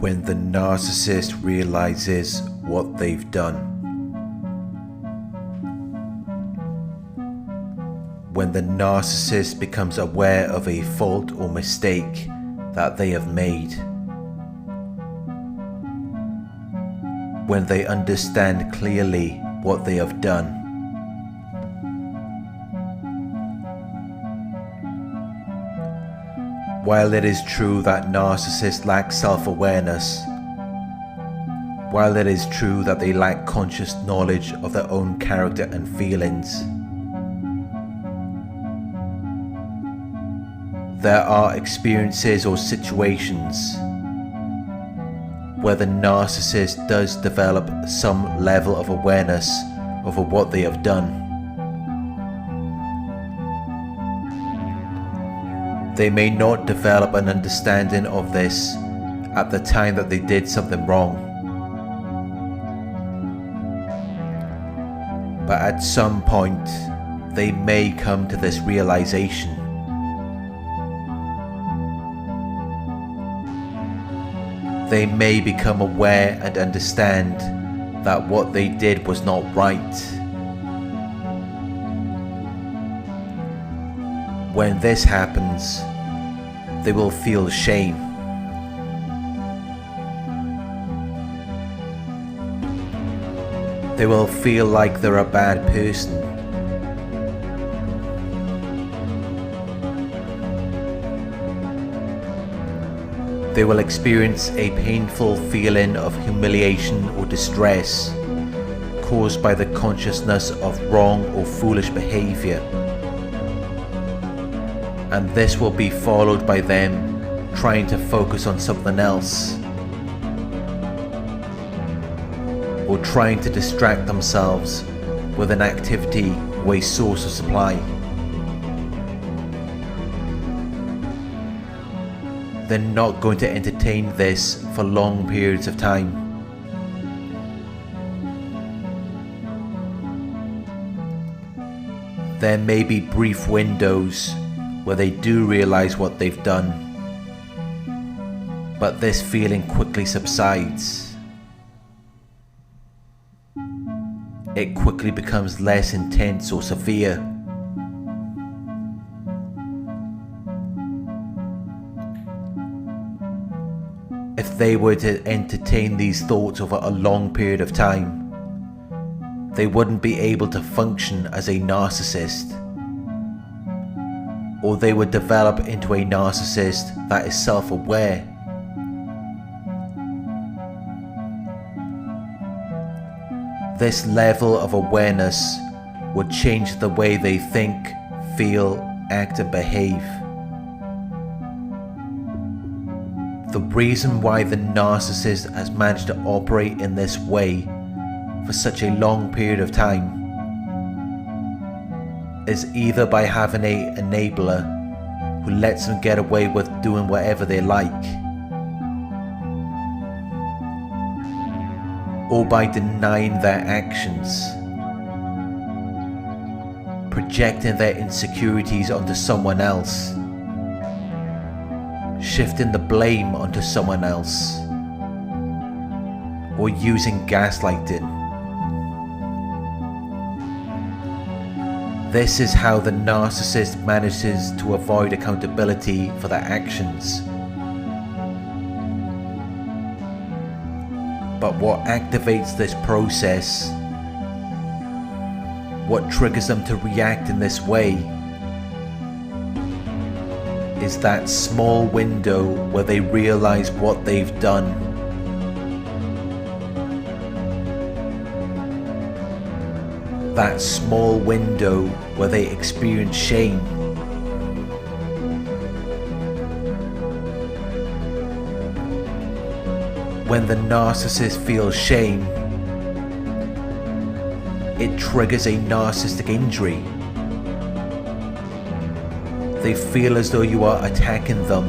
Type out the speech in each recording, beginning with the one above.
when the narcissist realizes what they've done. When the narcissist becomes aware of a fault or mistake that they have made. When they understand clearly what they have done. While it is true that narcissists lack self-awareness, while it is true that they lack conscious knowledge of their own character and feelings, there are experiences or situations where the narcissist does develop some level of awareness over what they have done. They may not develop an understanding of this at the time that they did something wrong, but at some point they may come to this realization. They may become aware and understand that what they did was not right. When this happens, they will feel shame. They will feel like they're a bad person. They will experience a painful feeling of humiliation or distress caused by the consciousness of wrong or foolish behavior. And this will be followed by them trying to focus on something else, or trying to distract themselves with an activity or a source of supply. They're not going to entertain this for long periods of time. There may be brief windows where they do realize what they've done, but this feeling quickly subsides. It quickly becomes less intense or severe. If they were to entertain these thoughts over a long period of time, they wouldn't be able to function as a narcissist, or they would develop into a narcissist that is self-aware. This level of awareness would change the way they think, feel, act and behave. The reason why the narcissist has managed to operate in this way for such a long period of time is either by having an enabler who lets them get away with doing whatever they like, or by denying their actions, projecting their insecurities onto someone else, shifting the blame onto someone else, or using gaslighting. This is how the narcissist manages to avoid accountability for their actions. But what activates this process, what triggers them to react in this way, is that small window where they realize what they've done. That small window where they experience shame. When the narcissist feels shame, it triggers a narcissistic injury. They feel as though you are attacking them.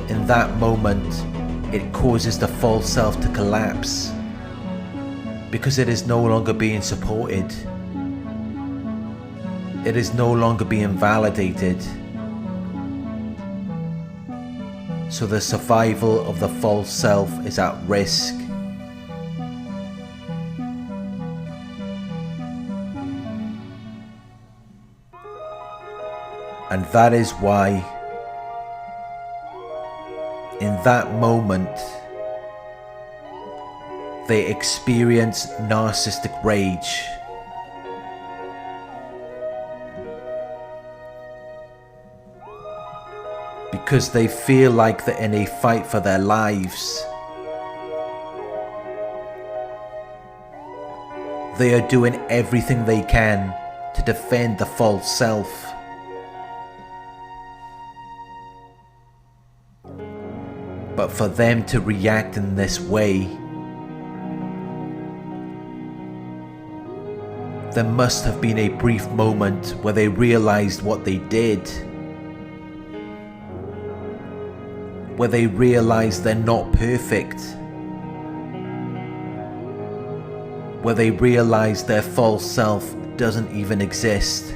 In that moment, it causes the false self to collapse, because it is no longer being supported. It is no longer being validated. So the survival of the false self is at risk. And that is why, in that moment, they experience narcissistic rage. Because they feel like they're in a fight for their lives. They are doing everything they can to defend the false self. But for them to react in this way, there must have been a brief moment where they realized what they did. Where they realize they're not perfect. Where they realize their false self doesn't even exist.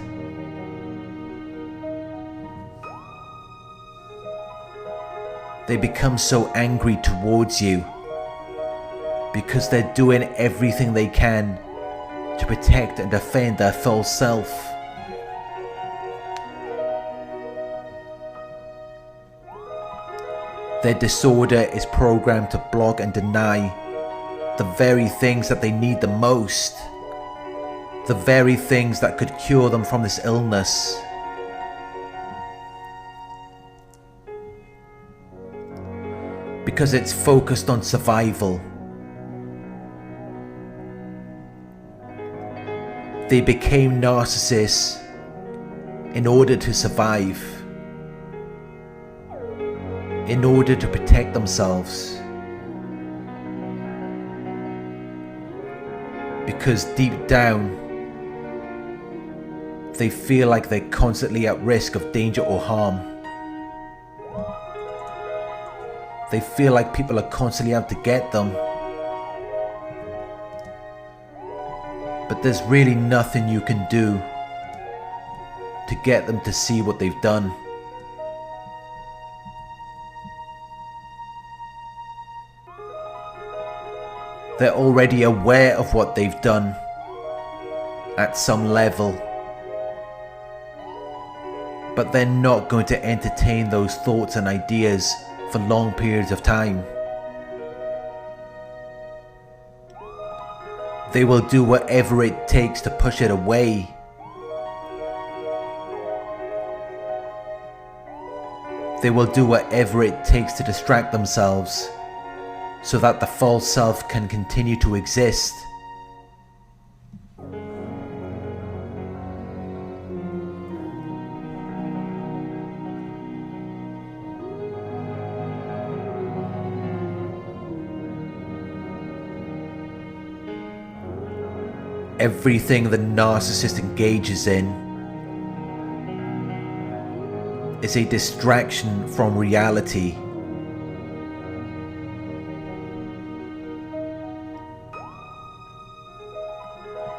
They become so angry towards you because they're doing everything they can to protect and defend their false self. Their disorder is programmed to block and deny the very things that they need the most, the very things that could cure them from this illness. Because it's focused on survival. They became narcissists in order to survive. In order to protect themselves. Because deep down, they feel like they're constantly at risk of danger or harm. They feel like people are constantly out to get them. But there's really nothing you can do to get them to see what they've done. They're already aware of what they've done at some level, but they're not going to entertain those thoughts and ideas for long periods of time. They will do whatever it takes to push it away. They will do whatever it takes to distract themselves so that the false self can continue to exist. Everything the narcissist engages in is a distraction from reality.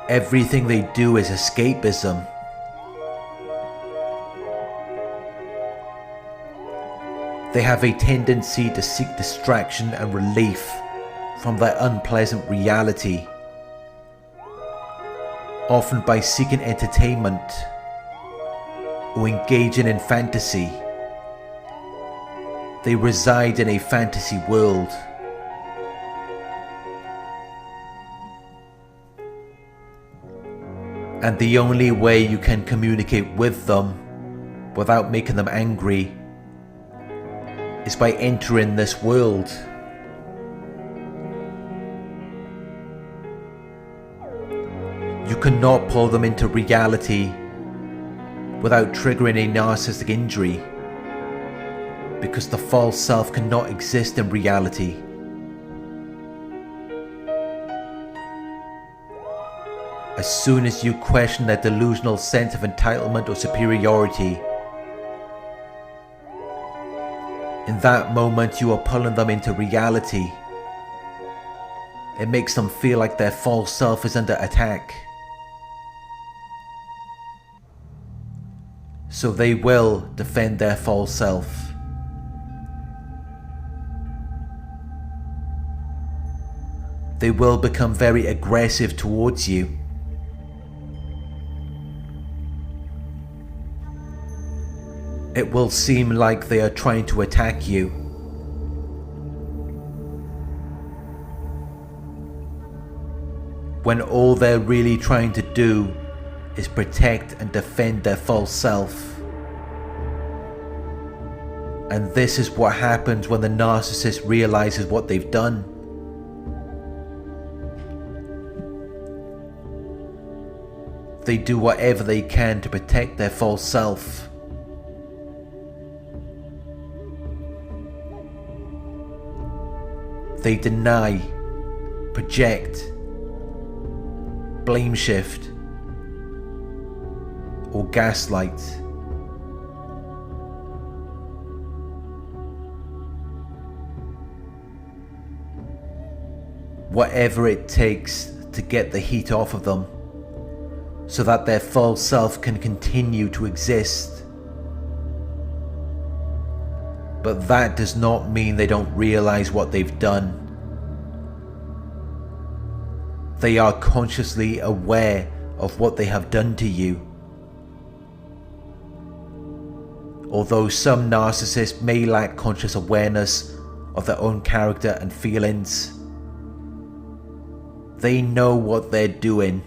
Everything they do is escapism. They have a tendency to seek distraction and relief from their unpleasant reality, often by seeking entertainment or engaging in fantasy. They reside in a fantasy world. And the only way you can communicate with them without making them angry is by entering this world. You cannot pull them into reality without triggering a narcissistic injury, because the false self cannot exist in reality. As soon as you question their delusional sense of entitlement or superiority, in that moment you are pulling them into reality. It makes them feel like their false self is under attack. So they will defend their false self. They will become very aggressive towards you. It will seem like they are trying to attack you. When all they're really trying to do is protect and defend their false self. And this is what happens when the narcissist realizes what they've done. They do whatever they can to protect their false self. They deny, project, blame shift, or gaslight. Whatever it takes to get the heat off of them, so that their false self can continue to exist. But that does not mean they don't realize what they've done. They are consciously aware of what they have done to you. Although some narcissists may lack conscious awareness of their own character and feelings, they know what they're doing.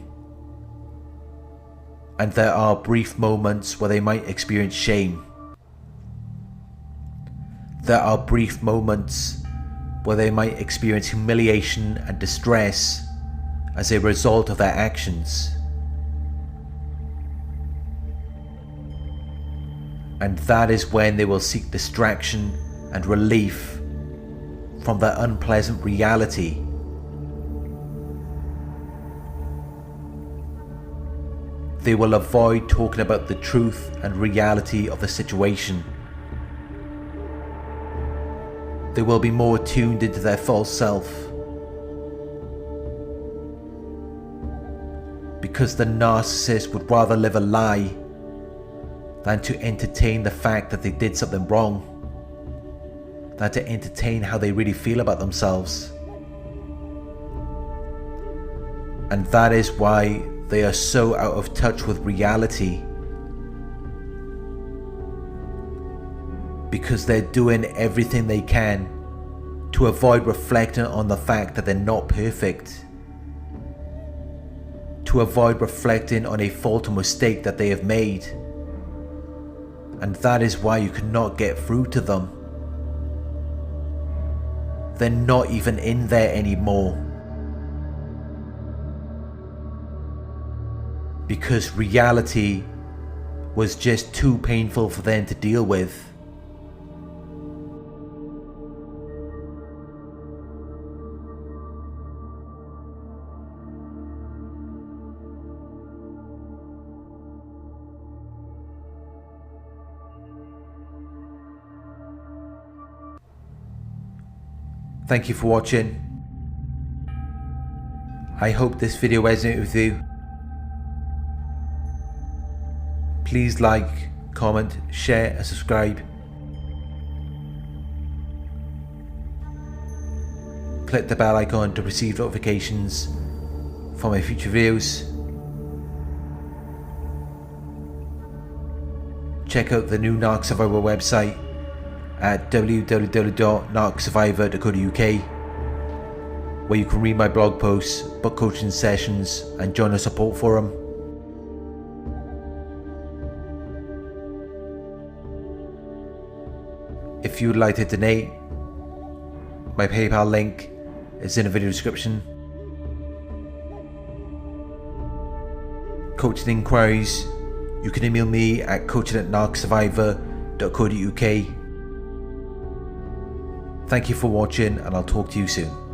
And there are brief moments where they might experience shame. There are brief moments where they might experience humiliation and distress as a result of their actions. And that is when they will seek distraction and relief from their unpleasant reality. They will avoid talking about the truth and reality of the situation. They will be more tuned into their false self. Because the narcissist would rather live a lie than to entertain the fact that they did something wrong, than to entertain how they really feel about themselves. And that is why they are so out of touch with reality. Because they're doing everything they can to avoid reflecting on the fact that they're not perfect. To avoid reflecting on a fault or mistake that they have made. And that is why you cannot get through to them. They're not even in there anymore. Because reality was just too painful for them to deal with. Thank you for watching. I hope this video resonated with you. Please like, comment, share and subscribe. Click the bell icon to receive notifications for my future videos. Check out the new Narc Survivor website at www.narcsurvivor.co.uk, where you can read my blog posts, book coaching sessions and join a support forum. If you would like to donate, my PayPal link is in the video description. Coaching inquiries, you can email me at coaching@narcsurvivor.co.uk. Thank you for watching and I'll talk to you soon.